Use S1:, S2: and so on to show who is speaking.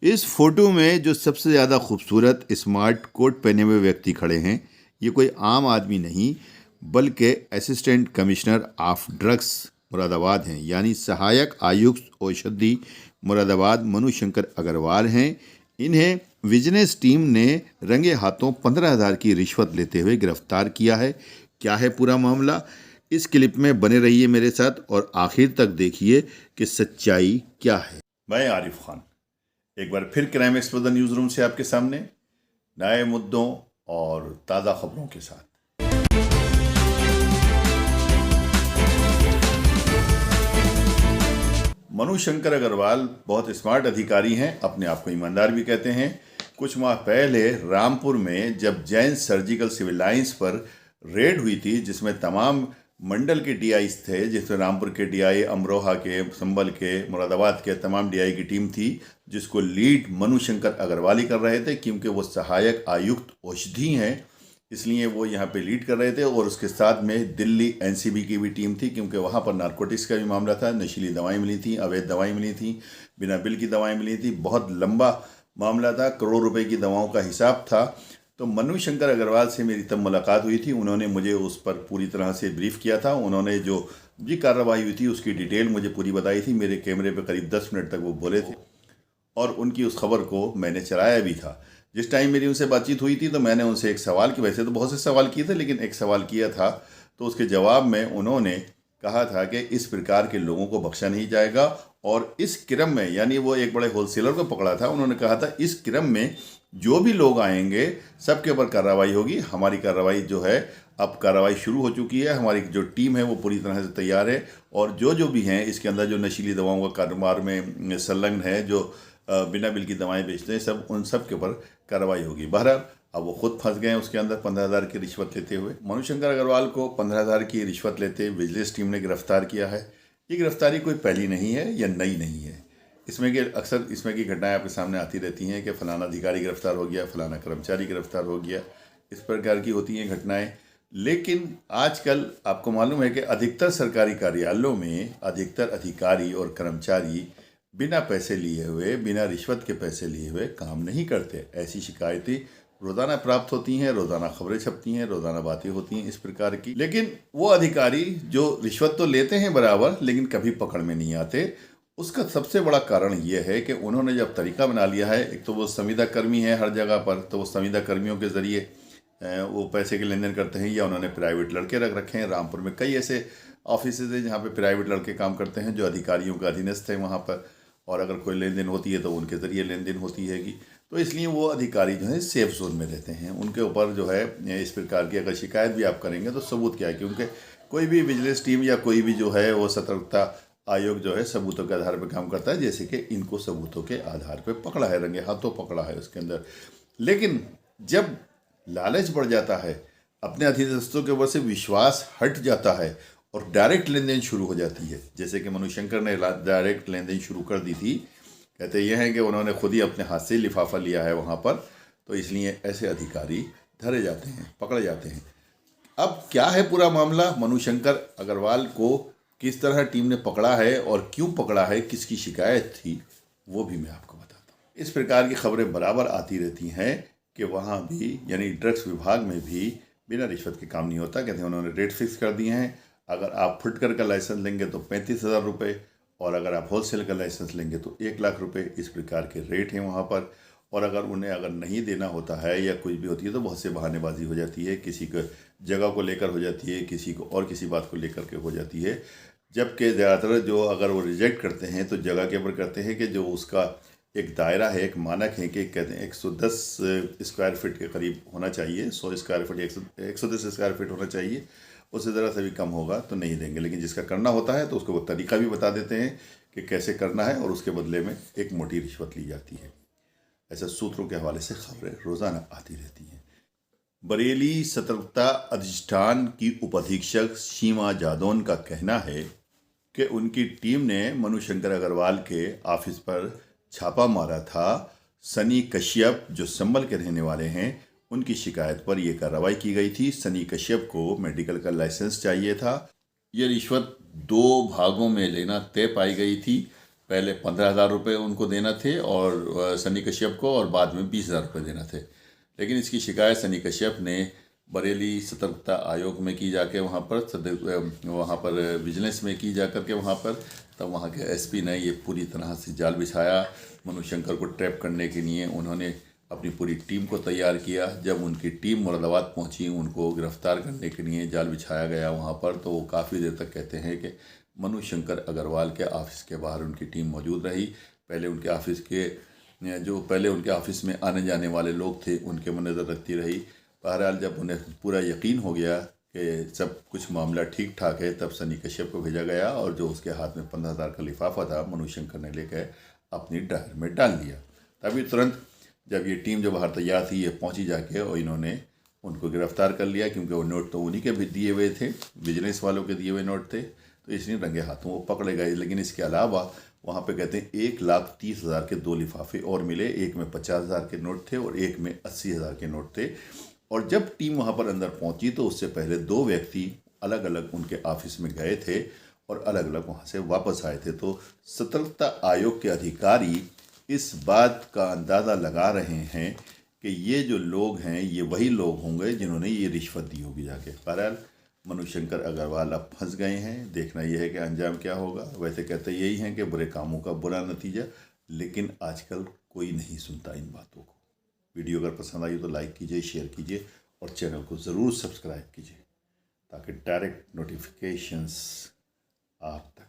S1: इस फोटो में जो सबसे ज़्यादा खूबसूरत स्मार्ट कोट पहने हुए व्यक्ति खड़े हैं, ये कोई आम आदमी नहीं बल्कि assistant commissioner of drugs Moradabad हैं, यानी सहायक आयुक्त औषधि मुरादाबाद मनुशंकर अग्रवाल हैं। इन्हें विजिलेंस टीम ने रंगे हाथों 15,000 की रिश्वत लेते हुए गिरफ्तार किया है। क्या है पूरा मामला, इस क्लिप में बने रहिए मेरे साथ और आखिर तक देखिए कि सच्चाई क्या है। मैं आरिफ खान एक बार फिर क्राइम एक्सप्लोजर न्यूज़ रूम से आपके सामने नए मुद्दों और ताज़ा खबरों के साथ। मनुशंकर अग्रवाल बहुत स्मार्ट अधिकारी हैं, अपने आप को ईमानदार भी कहते हैं। कुछ माह पहले रामपुर में जब जैन सर्जिकल सिविल लाइंस पर रेड हुई थी, जिसमें तमाम मंडल के डीआईज थे, जिसमें रामपुर के डीआई, अमरोहा के, संभल के, मुरादाबाद के तमाम डीआई की टीम थी, जिसको लीड मनुशंकर अग्रवाल ही कर रहे थे, क्योंकि वो सहायक आयुक्त औषधि हैं, इसलिए वो यहाँ पे लीड कर रहे थे। और उसके साथ में दिल्ली एनसीबी की भी टीम थी, क्योंकि वहाँ पर नारकोटिक्स का भी मामला था, नशीली दवाएं मिली थी, अवैध दवाएं मिली थी, बिना बिल की दवाएं मिली थी, बहुत लंबा मामला था, करोड़ रुपए की दवाओं का हिसाब था। तो मनुशंकर अग्रवाल से मेरी तब मुलाकात हुई थी, उन्होंने मुझे उस पर पूरी तरह से ब्रीफ किया था। उन्होंने जो भी कार्रवाई हुई थी उसकी डिटेल मुझे पूरी बताई थी। मेरे कैमरे पे करीब 10 मिनट तक वो बोले थे और उनकी उस खबर को मैंने चलाया भी था। जिस टाइम मेरी उनसे बातचीत हुई थी तो मैंने उनसे एक सवाल की, वैसे तो बहुत से सवाल किए थे, लेकिन एक सवाल किया था, तो उसके जवाब में उन्होंने कहा था कि इस प्रकार के लोगों को बख्शा नहीं जाएगा। और इस क्रम में, यानी वो एक बड़े होलसेलर को पकड़ा था, उन्होंने कहा था इस क्रम में जो भी लोग आएंगे सबके ऊपर कार्रवाई होगी। हमारी कार्रवाई जो है, अब कार्रवाई शुरू हो चुकी है, हमारी जो टीम है वो पूरी तरह से तैयार है। और जो भी हैं इसके अंदर, जो नशीली दवाओं का कारोबार में संलग्न है, जो बिना बिल की दवाएं बेचते हैं, सब उन सब के ऊपर कार्रवाई होगी। बहरहाल अब वो खुद फंस गए हैं उसके अंदर 15,000 की रिश्वत लेते हुए। मनुशंकर अग्रवाल को 15,000 की रिश्वत लेते विजिलेंस टीम ने गिरफ्तार किया है। ये गिरफ्तारी कोई पहली नहीं है या नई नहीं है। इसमें कि अक्सर इसमें की घटनाएं आपके सामने आती रहती हैं कि फलाना अधिकारी गिरफ्तार हो गया, फलाना कर्मचारी गिरफ्तार हो गया, इस प्रकार की होती हैं घटनाएं। लेकिन आजकल आपको मालूम है कि अधिकतर सरकारी कार्यालयों में अधिकतर अधिकारी और कर्मचारी बिना पैसे लिए हुए, बिना रिश्वत के पैसे लिए हुए काम नहीं करते। ऐसी शिकायतें रोज़ाना प्राप्त होती हैं, रोज़ाना खबरें छपती हैं, रोज़ाना बातें होती हैं इस प्रकार की। लेकिन वो अधिकारी जो रिश्वत तो लेते हैं बराबर, लेकिन कभी पकड़ में नहीं आते। उसका सबसे बड़ा कारण ये है कि उन्होंने जब तरीका बना लिया है, एक तो वो संविदा कर्मी है हर जगह पर, तो वो संविदा कर्मियों के ज़रिए वो पैसे के लेन देन करते हैं, या उन्होंने प्राइवेट लड़के रख रखे हैं। रामपुर में कई ऐसे ऑफिस हैं जहाँ पे प्राइवेट लड़के काम करते हैं जो अधिकारियों का अधीनस्थ है वहाँ पर, और अगर कोई लेन देन होती है तो उनके ज़रिए लेन देन होती हैगी। तो इसलिए वो अधिकारी जो है सेफ जोन में रहते हैं। उनके ऊपर जो है इस प्रकार की अगर शिकायत भी आप करेंगे तो सबूत क्या है, क्योंकि कोई भी विजिलेंस टीम या कोई भी जो है वो सतर्कता आयोग जो है सबूतों के आधार पर काम करता है, जैसे कि इनको सबूतों के आधार पर पकड़ा है, रंगे हाथों पकड़ा है उसके अंदर। लेकिन जब लालच बढ़ जाता है, अपने अधीनस्थों के ऊपर से विश्वास हट जाता है और डायरेक्ट लेन देन शुरू हो जाती है, जैसे कि मनुशंकर ने डायरेक्ट लेन देन शुरू कर दी थी। कहते यह है कि उन्होंने खुद ही अपने हाथ से लिफाफा लिया है वहाँ पर, तो इसलिए ऐसे अधिकारी धरे जाते हैं, पकड़े जाते हैं। अब क्या है पूरा मामला, मनुशंकर अग्रवाल को किस तरह टीम ने पकड़ा है और क्यों पकड़ा है, किसकी शिकायत थी, वो भी मैं आपको बताता हूँ। इस प्रकार की खबरें बराबर आती रहती हैं कि वहाँ भी, यानी ड्रग्स विभाग में भी बिना रिश्वत के काम नहीं होता। कहते हैं उन्होंने रेट फिक्स कर दिए हैं, अगर आप फुटकर का लाइसेंस लेंगे तो 35,000 रुपये, और अगर आप होलसेल का लाइसेंस लेंगे तो 1,00,000 रुपये, इस प्रकार के रेट हैं वहाँ पर। और अगर नहीं देना होता है या कुछ भी होती है तो बहुत से बहानेबाजी हो जाती है, किसी को जगह को लेकर हो जाती है, किसी को और किसी बात को लेकर के हो जाती है। जबकि ज़्यादातर जो अगर वो रिजेक्ट करते हैं तो जगह के ऊपर करते हैं कि जो उसका एक दायरा है, एक मानक है कि कहते हैं 110 स्क्वायर फीट के करीब होना चाहिए, 100 स्क्वायर फीट, 110 स्क्वायर फीट होना चाहिए, उससे ज़रा सा भी कम होगा तो नहीं देंगे। लेकिन जिसका करना होता है तो उसको वो तरीका भी बता देते हैं कि कैसे करना है, और उसके बदले में एक मोटी रिश्वत ली जाती है। ऐसे सूत्रों के हवाले से खबरें रोज़ाना आती रहती हैं। बरेली सतर्कता अधिष्ठान की उपाधीक्षक सीमा जादौन का कहना है कि उनकी टीम ने मनुशंकर अग्रवाल के ऑफिस पर छापा मारा था। सनी कश्यप जो संभल के रहने वाले हैं, उनकी शिकायत पर यह कार्रवाई की गई थी। सनी कश्यप को मेडिकल का लाइसेंस चाहिए था। यह रिश्वत 2 भागों में लेना तय पाई गई थी। पहले 15,000 रुपये उनको देना थे और सनी कश्यप को, और बाद में 20,000 रुपये देना थे। लेकिन इसकी शिकायत सनी कश्यप ने बरेली सतर्कता आयोग में की जाके वहाँ पर विजिलेंस में की जा करके वहाँ पर, तब वहाँ के एसपी ने ये पूरी तरह से जाल बिछाया। मनु शंकर को ट्रैप करने के लिए उन्होंने अपनी पूरी टीम को तैयार किया। जब उनकी टीम मुरादाबाद पहुंची, उनको गिरफ्तार करने के लिए जाल बिछाया गया वहां पर, तो वो काफ़ी देर तक कहते हैं कि मनु शंकर अग्रवाल के ऑफिस के बाहर उनकी टीम मौजूद रही। पहले उनके ऑफिस में आने जाने वाले लोग थे उनके में नज़र रखती रही। बहरहाल जब उन्हें पूरा यकीन हो गया कि सब कुछ मामला ठीक ठाक है, तब सनी कश्यप को भेजा गया और जो उसके हाथ में 15,000 का लिफाफा था मनु शंकर ने लेकर अपनी ड्रायर में डाल दिया। तभी तुरंत जब ये टीम जो बाहर तैयार थी, ये पहुंची जाके और इन्होंने उनको गिरफ्तार कर लिया, क्योंकि वो नोट तो उन्हीं के भी दिए हुए थे, विजिलेंस वालों के दिए हुए नोट थे, तो इसलिए रंगे हाथों वो पकड़े गए। लेकिन इसके अलावा वहाँ पे कहते हैं 1,30,000 के 2 लिफाफे और मिले। एक में 50,000 के नोट थे और एक में 80,000 के नोट थे। और जब टीम वहाँ पर अंदर पहुँची तो उससे पहले 2 व्यक्ति अलग अलग उनके ऑफिस में गए थे और अलग अलग वहाँ से वापस आए थे। तो सतर्कता आयोग के अधिकारी इस बात का अंदाज़ा लगा रहे हैं कि ये जो लोग हैं ये वही लोग होंगे जिन्होंने ये रिश्वत दी होगी जाके। बहरहाल मनु शंकर अग्रवाल अब फंस गए हैं। देखना यह है कि अंजाम क्या होगा। वैसे कहते यही हैं कि बुरे कामों का बुरा नतीजा, लेकिन आजकल कोई नहीं सुनता इन बातों को। वीडियो अगर पसंद आई तो लाइक कीजिए, शेयर कीजिए और चैनल को ज़रूर सब्सक्राइब कीजिए ताकि डायरेक्ट नोटिफिकेशंस आप तक